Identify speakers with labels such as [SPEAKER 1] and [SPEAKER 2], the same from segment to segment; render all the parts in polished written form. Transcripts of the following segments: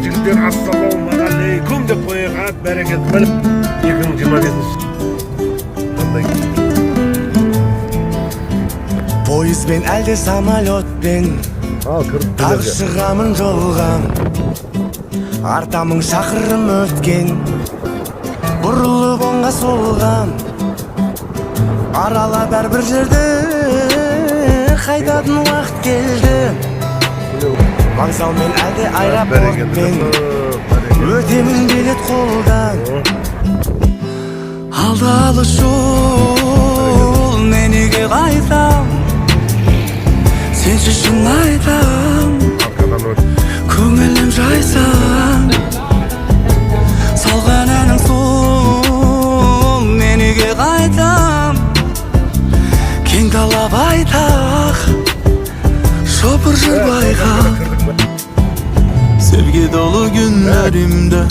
[SPEAKER 1] Jigitler assalomu alaykum deb qo'ygat barakat qilib 2025
[SPEAKER 2] Poyizben elde samolyotben Tağışıgamın jolga Artamın şakırım ötken Burulup onga solga Arala bir jerde Kaydadın vakt geldi Vokzal men elde aeroportben Ötemin bilet koldan Aldalı jol Menige kaytam Sensiz şun aytam Köngülüm jaysan Salgan anın soң Menige kaytam Keng talap aytak Şopur jür bayga Sevgi dolu günlerimde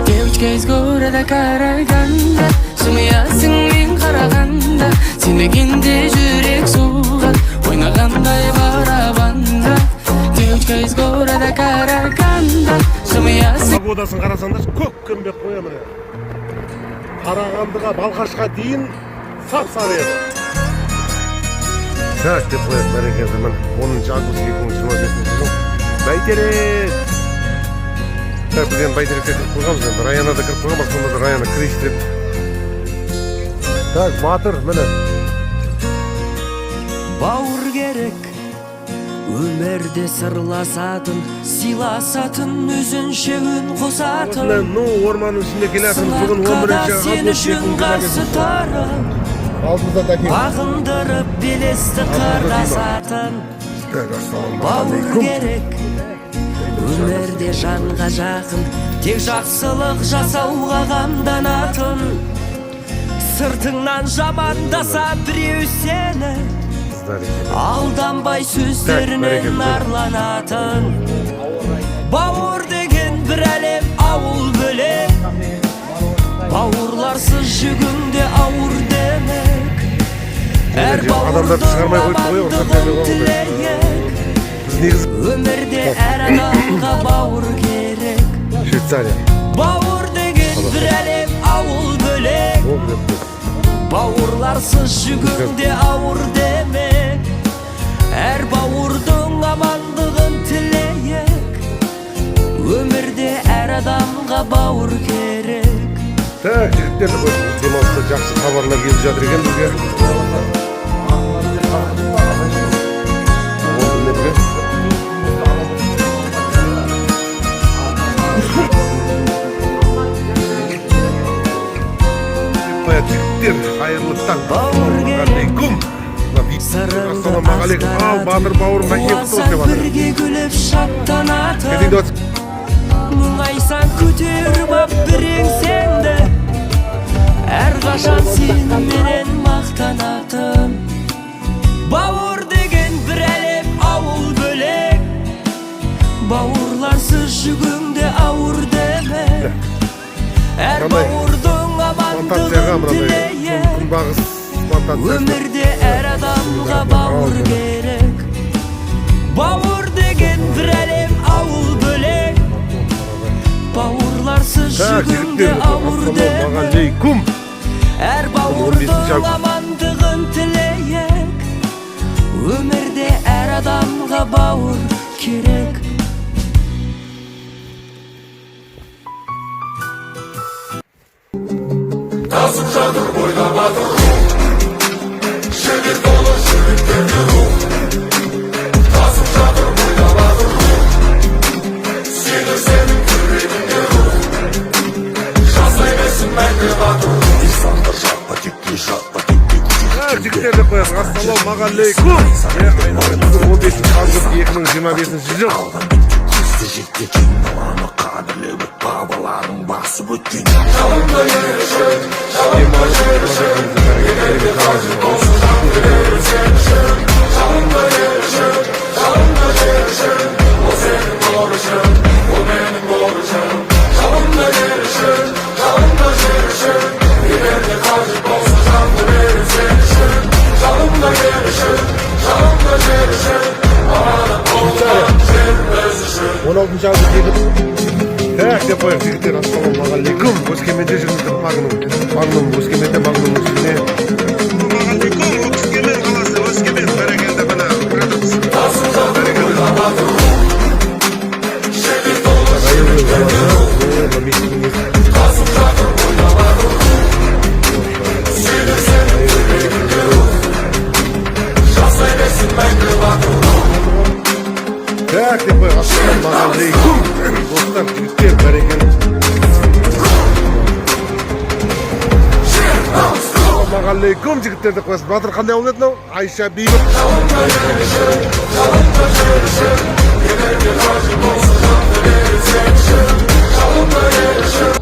[SPEAKER 3] Девочка из города Караганда Жымыясың мен қарағанда Сендегенде жүрек соғады Ойнағандай барабанда Девочка из города Караганда Жымыясың
[SPEAKER 1] Погодасын қарасаңдар көк көмбек қояны Қарағандыға Балқашқа дейін сап-сары еді. Так деп қояды бәрекелді. 10 август 2025 жыл бәйтерек. Так біз енді бәйтерекке кіріп қойғанбыз, енді района да кіріп қойған, басқанда да района кірейік деп. Так, батыр, міне.
[SPEAKER 2] Бауыр керек өмірде сырласатын сыйласатын өзінше үн қосатын
[SPEAKER 1] Ну, орманның ішінде келатырмыз бүгін 11-ші
[SPEAKER 2] сен үшін қарсы тұрып
[SPEAKER 1] алдымызда да кең
[SPEAKER 2] бағындырып белесті қырдасатын бауыр керек өмірде жанға жақын тек жақсылық жасауға қамданатын сыртыңнан жамандаса біреу сені алданбай сөздерінен арланатын бауыр деген бір әлем ауыл бөлек бауырларсыз жүгінде ауыр демек әр бауырды амандығын тілейік өмірде әр адамға бауыр керек
[SPEAKER 1] Швейцария
[SPEAKER 2] бауыр деген бір әлем ауыл бөлек бауырларсыз жүгінде ауыр демек әр бауырдың амандығын тілейік өмірде әр адамға бауыр керек
[SPEAKER 1] Так, жігіттерді көрдіңіз, демалыста жақсы хабарлар келіп жатыр екен бізге. Жігіттер, қайырлы таң. Ассалаумағалейкум. Ассалаумағалейкум. Ал, батыр бауырым, мәке құтты деп жатыр.
[SPEAKER 2] бірге күліп шаттанатын
[SPEAKER 1] Кетейді отыр.
[SPEAKER 2] мұңайсан көтеріп ап бір еңсеңді әрқашан сеніменен мақтанатын бауыр деген бір әлем ауыл бөлек бауырларсыз жүгіңде ауыр демек әр бауырдың амандығын тілейік өмірде әр адамға бауыр керек бауыр деген бір әлем ауыл бөлек бауырларсыз жүгіңде ауыр демек әр бауырдың амандығын тілейік өмірде әр адамға бауыр керек
[SPEAKER 4] Тасып жатыр бойда батыр жігіт толы жігіттерге рух тасып жатыр бойда батыр сені сенің жүрегіңде рух жасай берсін мәңгі батыр insanдар жатпа текке
[SPEAKER 1] Жігіттерді қоясың, ассалаумағалейкум. 15 август 2025 жыл.
[SPEAKER 4] Жекте кең даланы қадірлеп бабаларың басып өткен жалында ерішін жалында жерішін егерде қажы болсын жанды берсен үшін жалында ерішін жалында жерішін ол сенің борышың ол менің борышым жалында ерішін жалында жерішін егерде қажы болсын жанды берсен үшін жалында ерішін жалында жерішін
[SPEAKER 1] 16 август бейбіт так деп қояйық жігіттер. ассалаумағалейкум. Өскеменде жүрміздер. Магнум Өскеменде, Магнум үстіне. Ассалаумағалейкум. Өскемен қаласы, Өскемен. Бәрекелді, міне көріп так деп қояйық. ассалаумағалейкум. Достар, жігіттер, бәрекелді. Ассалаумағалейкум жігіттер деп қоясыз. Батыр қандай ауыл еді мынау? Айша бейбіт.